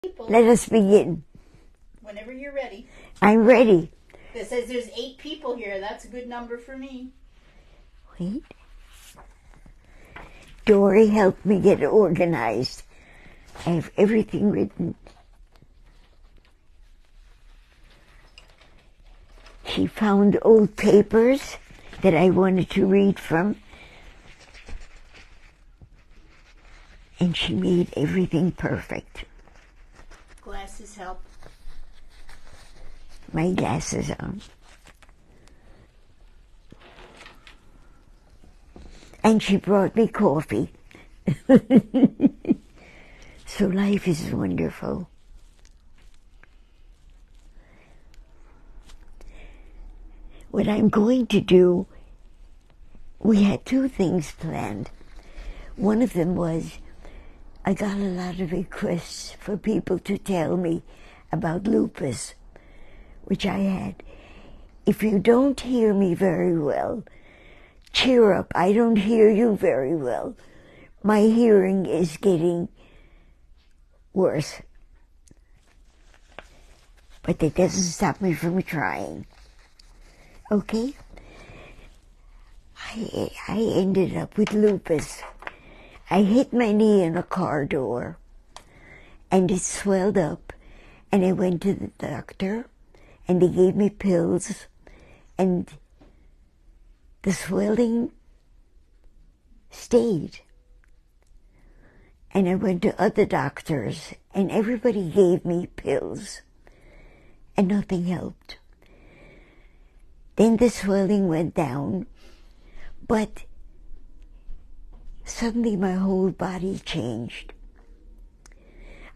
people. Let us begin. Whenever you're ready. I'm ready. It says there's 8 people here. That's a good number for me. Wait. Dory helped me get organized. I have everything written. She found old papers that I wanted to read from. And she made everything perfect. Glasses help. My glasses on. And she brought me coffee. So life is wonderful. What I'm going to do, we had 2 things planned. One of them was, I got a lot of requests for people to tell me about lupus, which I had. If you don't hear me very well, cheer up. I don't hear you very well. My hearing is getting worse. But that doesn't stop me from trying. Okay? I ended up with lupus. I hit my knee in a car door, and it swelled up, and I went to the doctor, and they gave me pills, and the swelling stayed. And I went to other doctors, and everybody gave me pills, and nothing helped. Then the swelling went down, but suddenly my whole body changed.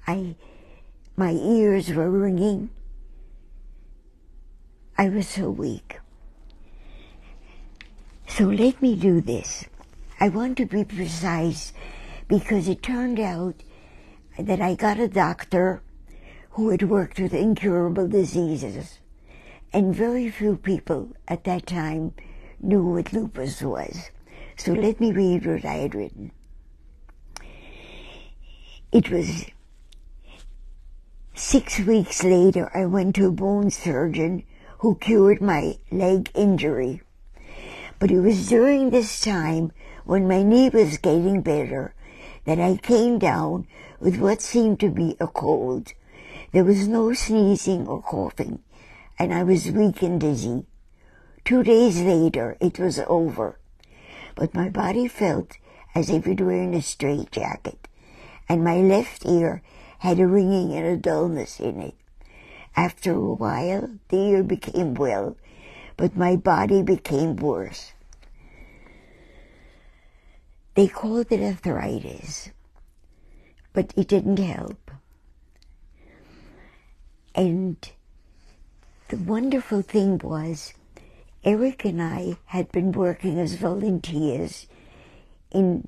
My ears were ringing. I was so weak. So let me do this. I want to be precise because it turned out that I got a doctor who had worked with incurable diseases, and very few people at that time knew what lupus was. So let me read what I had written. It was 6 weeks later, I went to a bone surgeon who cured my leg injury. But it was during this time, when my knee was getting better, that I came down with what seemed to be a cold. There was no sneezing or coughing, and I was weak and dizzy. 2 days later, it was over. But my body felt as if it were in a straitjacket, and my left ear had a ringing and a dullness in it. After a while, the ear became well, but my body became worse. They called it arthritis, but it didn't help. And the wonderful thing was, Eric and I had been working as volunteers in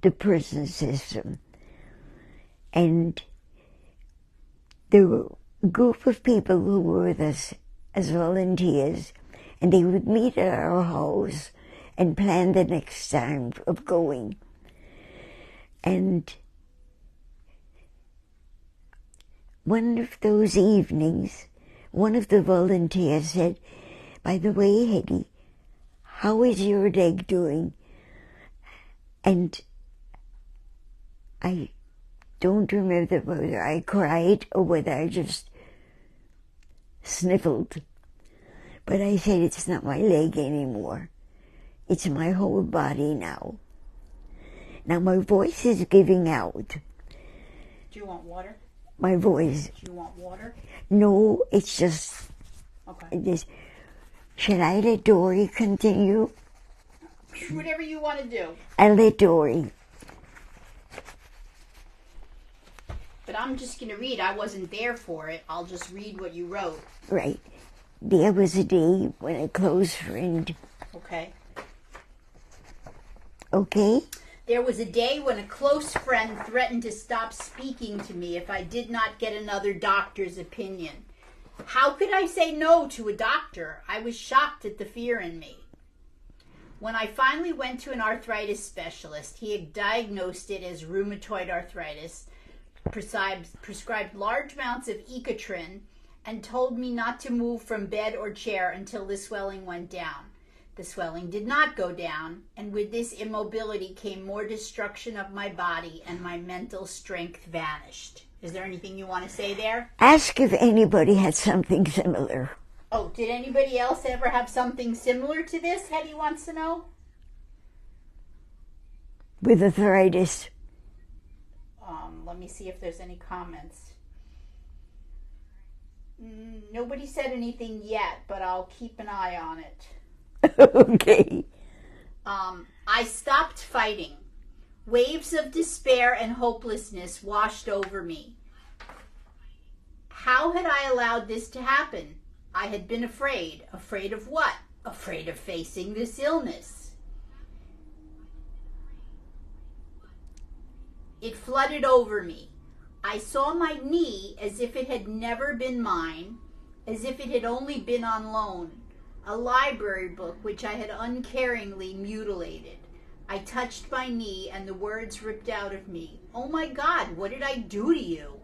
the prison system. And there were a group of people who were with us as volunteers, and they would meet at our house and plan the next time of going. And one of those evenings, one of the volunteers said, "By the way, Hedy, how is your leg doing?" And I don't remember whether I cried or whether I just sniffled. But I said, it's not my leg anymore. It's my whole body now. Now my voice is giving out. Do you want water? My voice. Do you want water? No, it's just... Okay. This. Shall I let Dory continue? Whatever you want to do. I'll let Dory. But I'm just going to read. I wasn't there for it. I'll just read what you wrote. Right. There was a day when a close friend... Okay. Okay? There was a day when a close friend threatened to stop speaking to me if I did not get another doctor's opinion. How could I say no to a doctor? I was shocked at the fear in me. When I finally went to an arthritis specialist, he had diagnosed it as rheumatoid arthritis, prescribed large amounts of Ecotrin and told me not to move from bed or chair until the swelling went down. The swelling did not go down, and with this immobility came more destruction of my body, and my mental strength vanished. Is there anything you want to say there? Ask if anybody had something similar. Oh, did anybody else ever have something similar to this? Hedy wants to know. With arthritis. Let me see if there's any comments. Nobody said anything yet, but I'll keep an eye on it. Okay. I stopped fighting. Waves of despair and hopelessness washed over me. How had I allowed this to happen? I had been afraid. Afraid of what? Afraid of facing this illness. It flooded over me. I saw my knee as if it had never been mine, as if it had only been on loan. A library book which I had uncaringly mutilated. I touched my knee and the words ripped out of me. Oh my God, what did I do to you?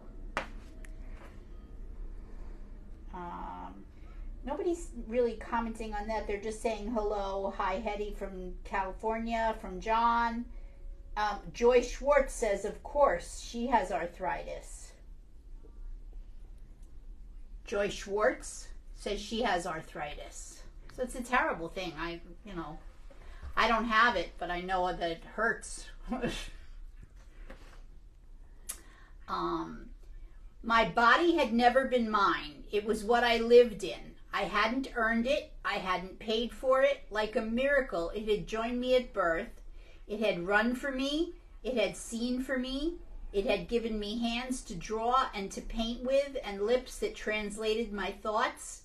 Nobody's really commenting on that. They're just saying hello. Hi, Hedy from California, from John. Joy Schwartz says, of course, she has arthritis. Joy Schwartz says she has arthritis. So it's a terrible thing. I don't have it, but I know that it hurts. My body had never been mine. It was what I lived in. I hadn't earned it. I hadn't paid for it. Like a miracle, it had joined me at birth. It had run for me. It had seen for me. It had given me hands to draw and to paint with and lips that translated my thoughts.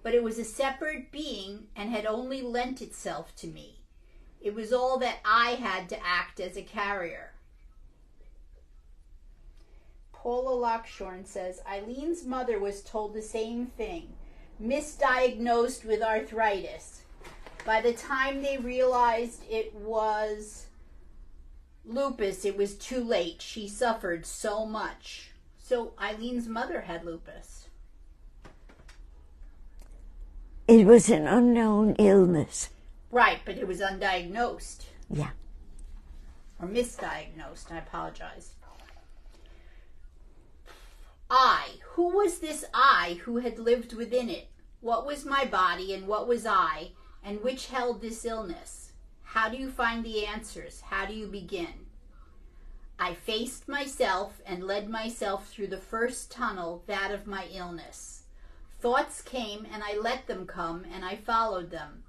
But it was a separate being and had only lent itself to me. It was all that I had to act as a carrier. Paula Lockshorn says, Eileen's mother was told the same thing, misdiagnosed with arthritis. By the time they realized it was lupus, it was too late. She suffered so much. So Eileen's mother had lupus. It was an unknown illness. Right, but it was undiagnosed. Yeah. Or misdiagnosed, I apologize. Who was this I who had lived within it? What was my body and what was I, and which held this illness? How do you find the answers? How do you begin? I faced myself and led myself through the first tunnel, that of my illness. Thoughts came and I let them come and I followed them.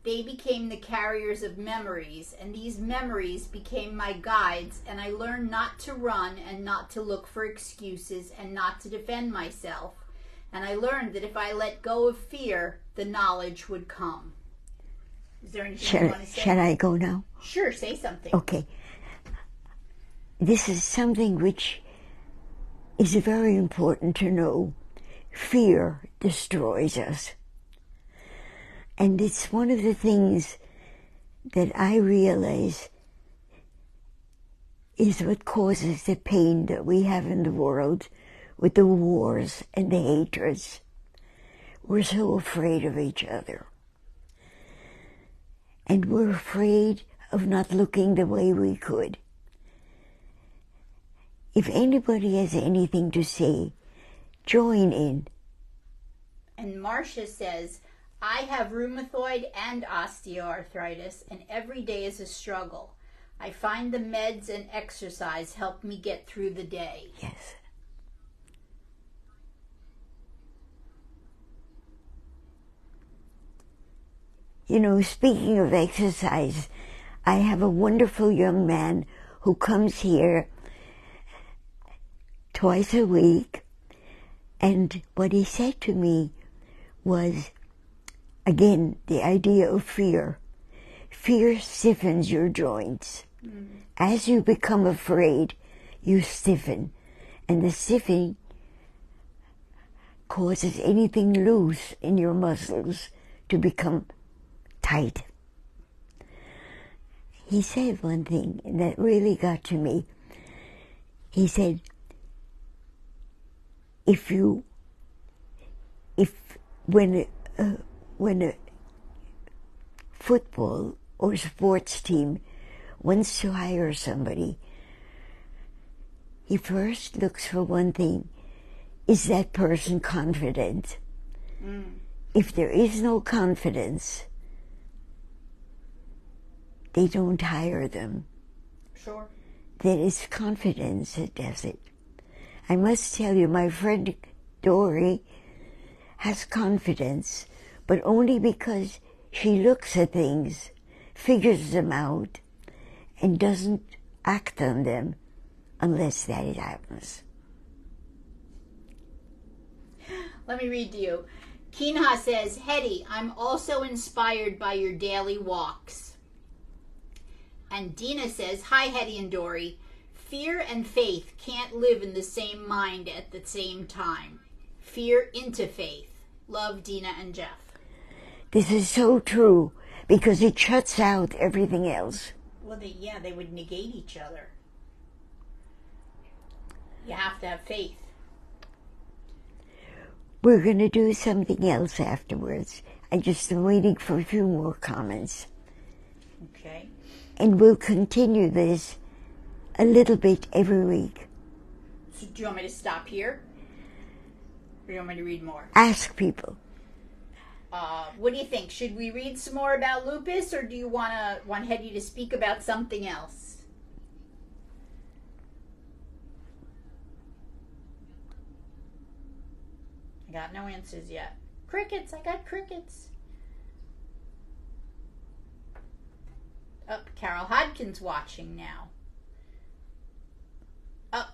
They became the carriers of memories, and these memories became my guides, and I learned not to run and not to look for excuses and not to defend myself. And I learned that if I let go of fear, the knowledge would come. Is there anything you want to say? Shall I go now? Sure, say something. Okay. This is something which is very important to know. Fear destroys us. And it's one of the things that I realize is what causes the pain that we have in the world with the wars and the hatreds. We're so afraid of each other. And we're afraid of not looking the way we could. If anybody has anything to say, join in. And Marcia says, I have rheumatoid and osteoarthritis, and every day is a struggle. I find the meds and exercise help me get through the day. Yes. You know, speaking of exercise, I have a wonderful young man who comes here twice a week, and what he said to me was, again, the idea of fear. Fear stiffens your joints. As you become afraid, you stiffen. And the stiffening causes anything loose in your muscles to become tight. He said one thing that really got to me. He said, if when a football or sports team wants to hire somebody, he first looks for one thing: is that person confident? If there is no confidence, they don't hire them. Sure. There is confidence that does it. I must tell you, my friend Dory has confidence, but only because she looks at things, figures them out, and doesn't act on them unless that happens. Let me read to you. KINHA says, Hedy, I'm also inspired by your daily walks. And Dina says, hi, Hedy and Dory. Fear and faith can't live in the same mind at the same time. Fear into faith. Love, Dina and Jeff. This is so true, because it shuts out everything else. Well, they would negate each other. You have to have faith. We're going to do something else afterwards. I just am waiting for a few more comments. Okay. And we'll continue this a little bit every week. So do you want me to stop here? Or do you want me to read more? Ask people. What do you think? Should we read some more about lupus, or do you want Hedy to speak about something else? I got no answers yet. Crickets. I got crickets. Carol Hodkin's watching now.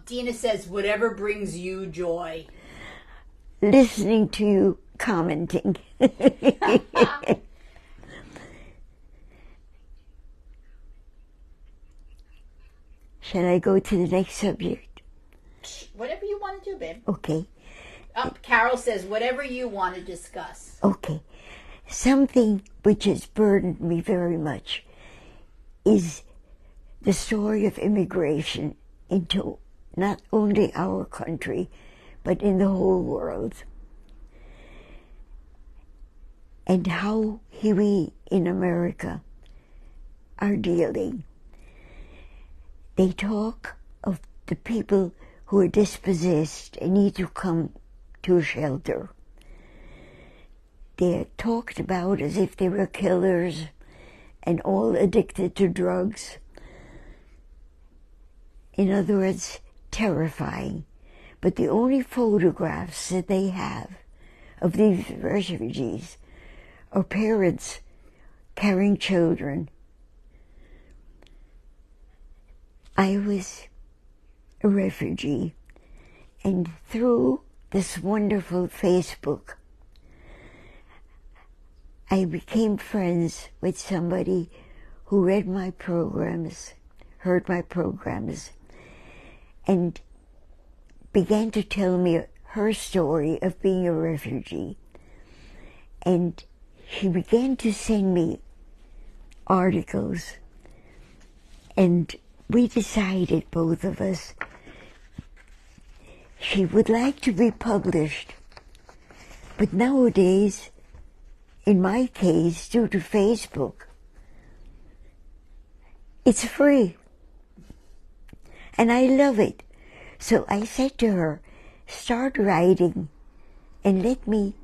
Dina says, whatever brings you joy. Listening to you commenting. Shall I go to the next subject? Whatever you want to do, babe. Okay. Carol says, whatever you want to discuss. Okay. Something which has burdened me very much is the story of immigration into not only our country, but in the whole world. And how we in America are dealing. They talk of the people who are dispossessed and need to come to a shelter. They are talked about as if they were killers and all addicted to drugs. In other words, terrifying. But the only photographs that they have of these refugees are parents carrying children. I was a refugee, and through this wonderful Facebook, I became friends with somebody who read my programs, heard my programs, and began to tell me her story of being a refugee. And she began to send me articles, and we decided, both of us, she would like to be published. But nowadays, in my case, due to Facebook, it's free. And I love it. So I said to her, start writing and let me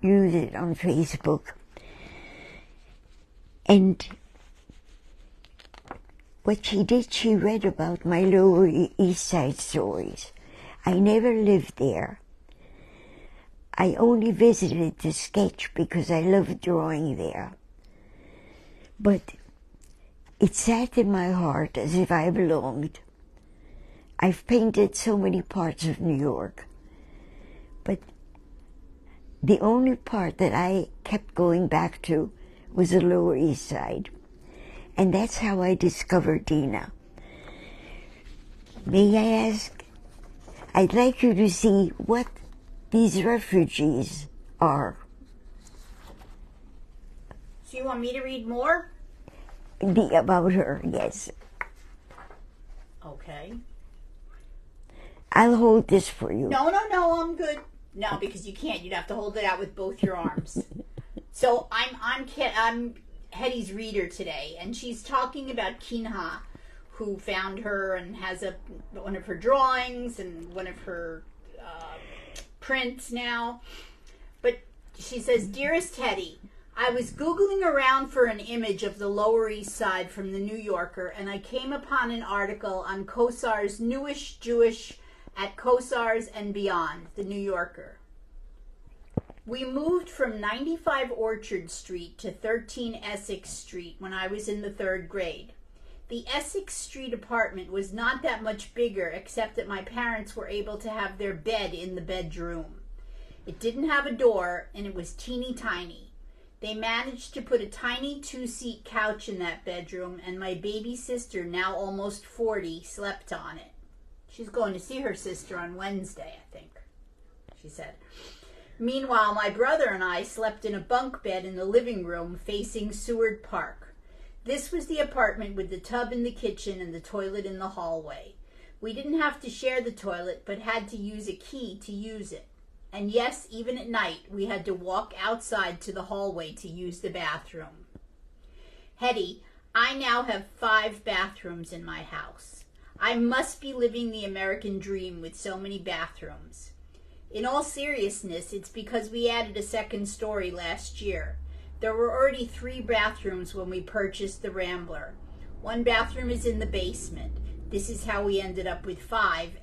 use it on Facebook. And what she did, she read about my Lower East Side stories. I never lived there. I only visited to sketch because I loved drawing there. But it sat in my heart as if I belonged. I've painted so many parts of New York, but the only part that I kept going back to was the Lower East Side. And that's how I discovered Dina. May I ask, I'd like you to see what these refugees are. So you want me to read more? About her, yes. Okay. I'll hold this for you. No, I'm good. No, because you can't. You'd have to hold it out with both your arms. So I'm Hedy's reader today, and she's talking about KINHA, who found her and has one of her drawings and one of her prints now. But she says, "Dearest Hedy, I was Googling around for an image of the Lower East Side from the New Yorker, and I came upon an article on Kosar's Newish Jewish at Kosar's and Beyond, the New Yorker. We moved from 95 Orchard Street to 13 Essex Street when I was in the 3rd grade. The Essex Street apartment was not that much bigger, except that my parents were able to have their bed in the bedroom. It didn't have a door, and it was teeny tiny. They managed to put a tiny 2-seat couch in that bedroom, and my baby sister, now almost 40, slept on it. She's going to see her sister on Wednesday, I think," she said. "Meanwhile, my brother and I slept in a bunk bed in the living room facing Seward Park. This was the apartment with the tub in the kitchen and the toilet in the hallway. We didn't have to share the toilet, but had to use a key to use it. And yes, even at night, we had to walk outside to the hallway to use the bathroom. Hedy, I now have 5 bathrooms in my house. I must be living the American dream with so many bathrooms. In all seriousness, it's because we added a 2nd story last year. There were already 3 bathrooms when we purchased the Rambler. 1 bathroom is in the basement. This is how we ended up with 5 !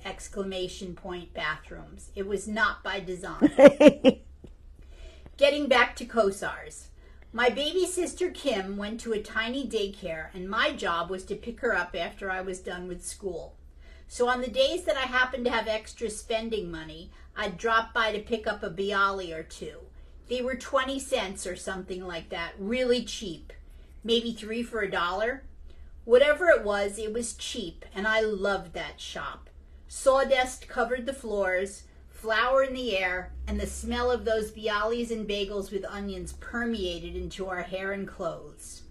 Bathrooms. It was not by design." Getting back to Kosar's. My baby sister Kim went to a tiny daycare, and my job was to pick her up after I was done with school. So on the days that I happened to have extra spending money, I'd drop by to pick up a bialy or 2. They were 20 cents or something like that, really cheap. Maybe 3 for $1. Whatever it was cheap, and I loved that shop. Sawdust covered the floors, flour in the air, and the smell of those bialys and bagels with onions permeated into our hair and clothes.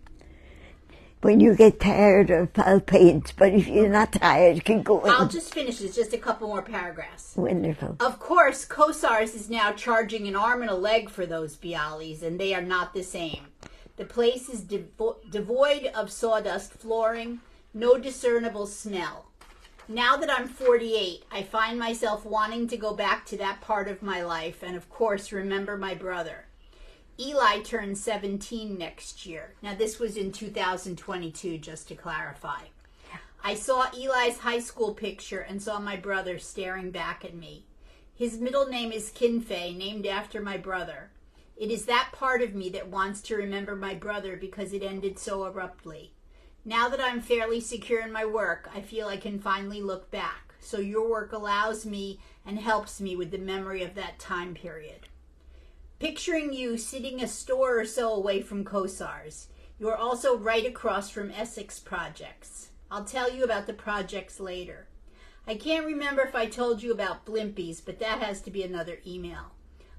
When you get tired of paint, but if you're not tired, keep going. I'll just finish this, just a couple more paragraphs. Wonderful. Of course, Kosar's is now charging an arm and a leg for those bialys, and they are not the same. The place is devoid of sawdust flooring, no discernible smell. Now that I'm 48, I find myself wanting to go back to that part of my life and, of course, remember my brother. Eli turns 17 next year. Now, this was in 2022, just to clarify. I saw Eli's high school picture and saw my brother staring back at me. His middle name is KINHA, named after my brother. It is that part of me that wants to remember my brother because it ended so abruptly. Now that I'm fairly secure in my work, I feel I can finally look back. So your work allows me and helps me with the memory of that time period. Picturing you sitting a store or so away from Kosar's. You are also right across from Essex Projects. I'll tell you about the projects later. I can't remember if I told you about Blimpies, but that has to be another email.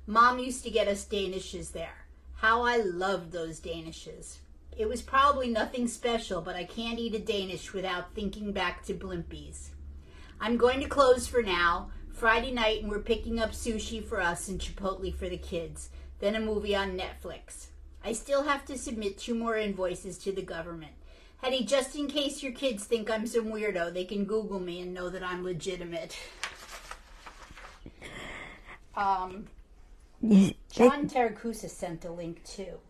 Mom used to get us Danishes there. How I loved those Danishes. It was probably nothing special, but I can't eat a Danish without thinking back to Blimpies. I'm going to close for now. Friday night, and we're picking up sushi for us and Chipotle for the kids. Then a movie on Netflix. I still have to submit 2 more invoices to the government. Hedy, just in case your kids think I'm some weirdo, they can Google me and know that I'm legitimate. John Taracusa sent a link too.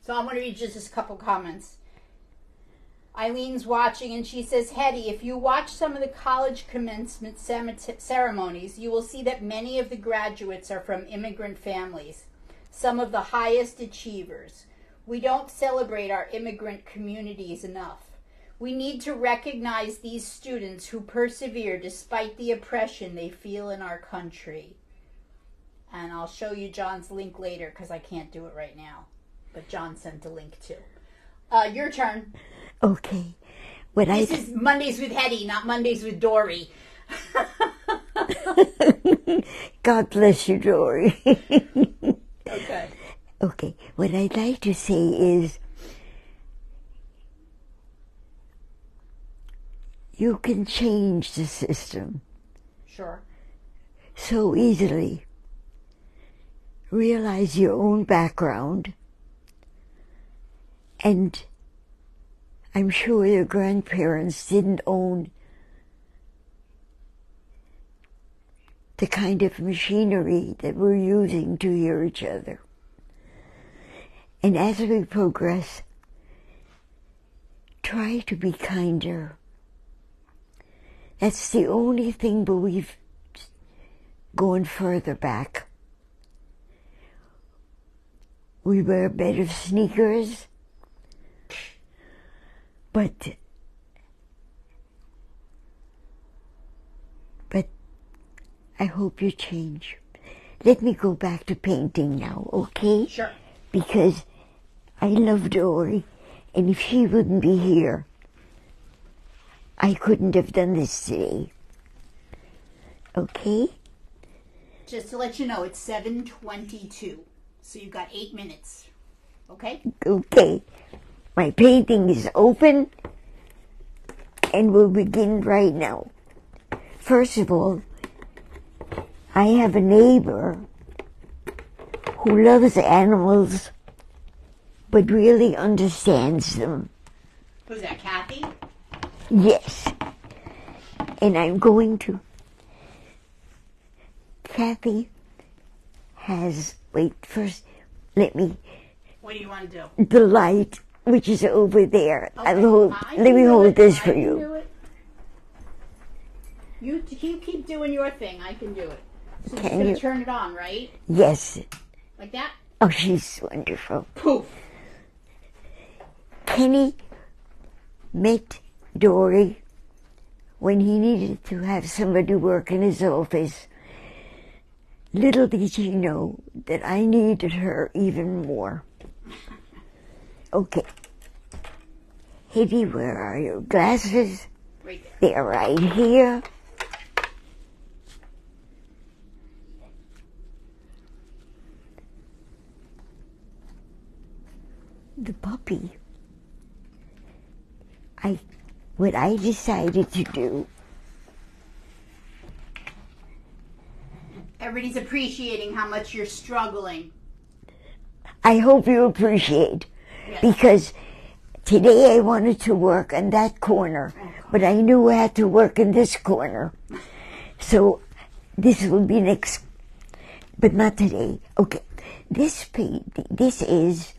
So I'm going to read just a couple comments. Eileen's watching and she says, Hedy, if you watch some of the college commencement ceremonies, you will see that many of the graduates are from immigrant families, some of the highest achievers. We don't celebrate our immigrant communities enough. We need to recognize these students who persevere despite the oppression they feel in our country. And I'll show you John's link later because I can't do it right now. But John sent a link too. Your turn. Okay. This is Mondays with Hedy, not Mondays with Dory. God bless you, Dory. Okay. Okay. What I'd like to say is you can change the system Sure. so easily. Realize your own background, and I'm sure your grandparents didn't own the kind of machinery that we're using to hear each other. And as we progress, try to be kinder. That's the only thing, but we've gone further back. We wear better sneakers, but I hope you change. Let me go back to painting now, okay? Sure. Because I love Dory, and if she wouldn't be here, I couldn't have done this today. Okay? Just to let you know, it's 7:22, so you've got 8 minutes. Okay? Okay. My painting is open, and we'll begin right now. First of all, I have a neighbor who loves animals, but really understands them. Who's that, Kathy? Yes. And I'm going to... Kathy has... Wait, first, let me... What do you want to do? The light, which is over there. Okay. Let me hold this for you. You keep doing your thing. I can do it. So you're Can going you? to turn it on, right? Yes. Like that? Oh, she's wonderful. Poof. Kenny met Dory when he needed to have somebody work in his office. Little did he know that I needed her even more. Okay. Hedy, where are your glasses? Right there. They're right here. The puppy. What I decided to do. Everybody's appreciating how much you're struggling. I hope you appreciate. Yes. Because today I wanted to work in that corner, but I knew I had to work in this corner. So this will be next, but not today. Okay, this is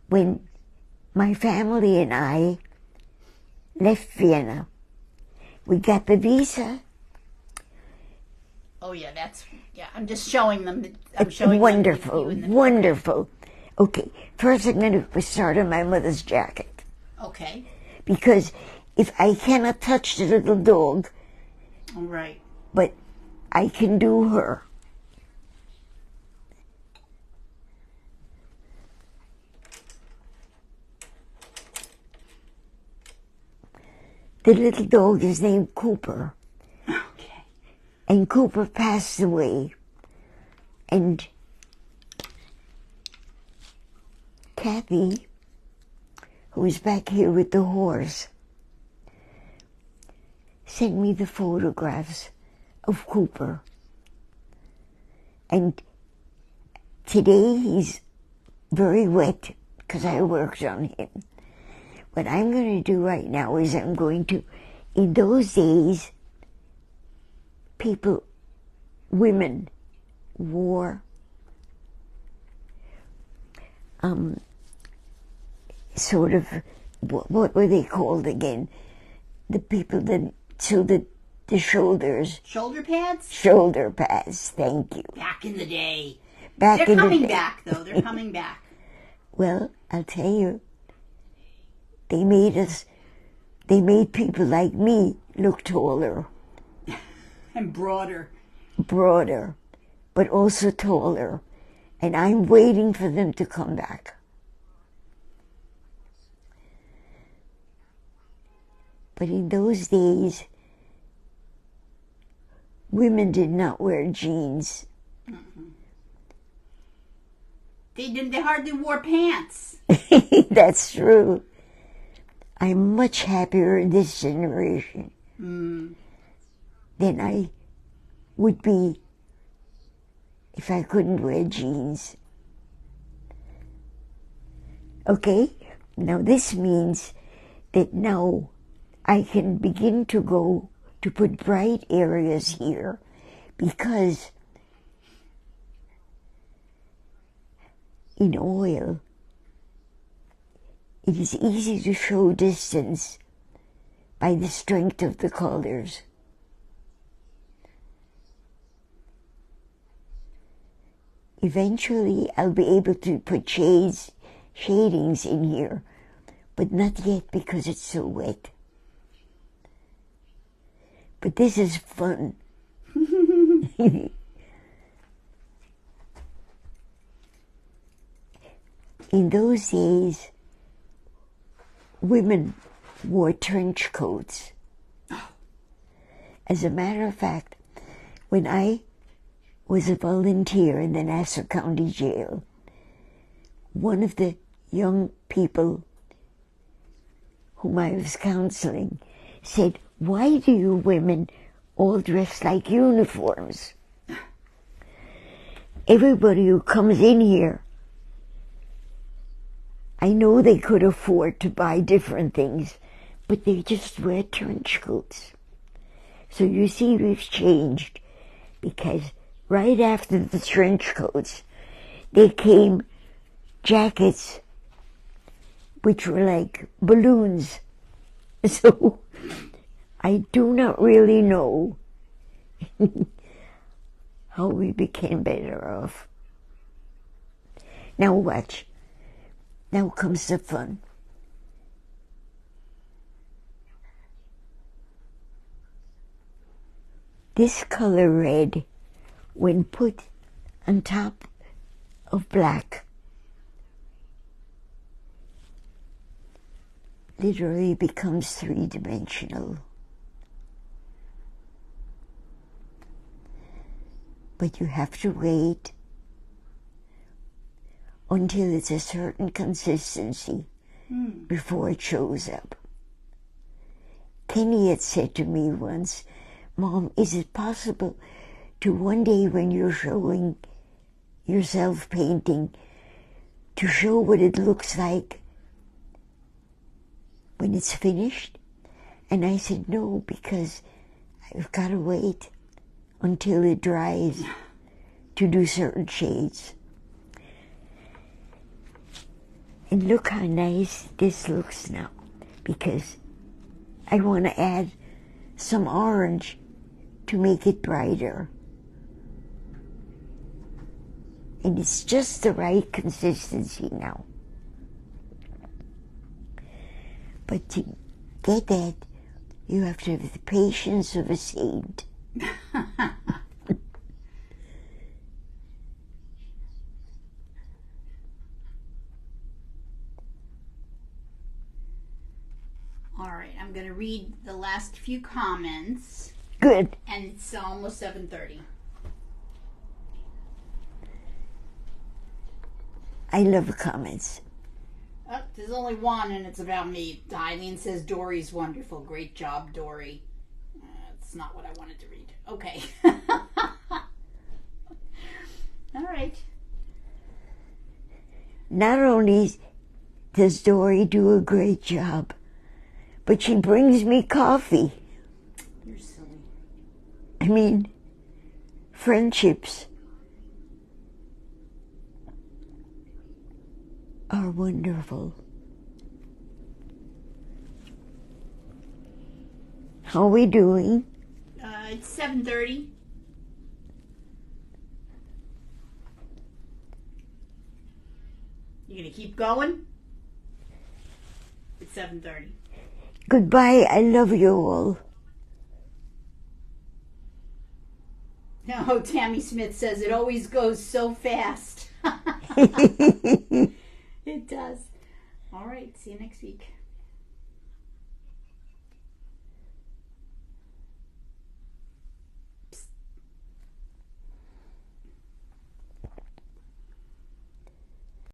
when my family and I left Vienna. We got the visa. Oh yeah, I'm just showing them. I'm showing Wonderful, them you wonderful. Okay, first I'm going to start on my mother's jacket. Okay. Because if I cannot touch the little dog, All right. but I can do her. The little dog is named Cooper. Okay. And Cooper passed away. And Kathy, who's back here with the horse, sent me the photographs of Cooper. And today he's very wet because I worked on him. What I'm going to do right now is I'm going to, in those days, women wore sort of, what were they called again? The people that sew the shoulders. Shoulder pads? Shoulder pads, thank you. Back in the day. Back They're in coming the day. back, though. They're coming back. Well, I'll tell you, they made people like me look taller. And broader. Broader, but also taller. And I'm waiting for them to come back. But in those days, women did not wear jeans. Mm-hmm. They hardly wore pants. That's true. I'm much happier in this generation. than I would be if I couldn't wear jeans. Okay? Now this means that now I can begin to go to put bright areas here, because in oil it is easy to show distance by the strength of the colors. Eventually I'll be able to put shadings in here, but not yet because it's so wet. But this is fun. In those days, women wore trench coats. As a matter of fact, when I was a volunteer in the Nassau County Jail, one of the young people whom I was counseling said, "Why do you women all dress like uniforms? Everybody who comes in here, I know they could afford to buy different things, but they just wear trench coats." So you see, we've changed, because right after the trench coats, there came jackets which were like balloons. So I do not really know how we became better off. Now watch. Now comes the fun. This color red, when put on top of black, literally becomes three-dimensional. But you have to wait until it's a certain consistency before it shows up. Kenny had said to me once, "Mom, is it possible to one day when you're showing yourself painting, to show what it looks like when it's finished?" And I said, "No, because I've got to wait until it dries to do certain shades." And look how nice this looks now, because I want to add some orange to make it brighter. And it's just the right consistency now. But to get that, you have to have the patience of a saint. All right, I'm going to read the last few comments. Good. And it's almost 7:30. I love comments. Oh, there's only one, and it's about me. Eileen says, "Dory's wonderful. Great job, Dory." That's not what I wanted to read. Okay. All right. Not only does Dory do a great job, but she brings me coffee. You're silly. I mean, friendships are wonderful. How are we doing? It's 7:30. You gonna keep going? It's 7:30. Goodbye, I love you all. No, Tammy Smith says it always goes so fast. It does. All right, see you next week.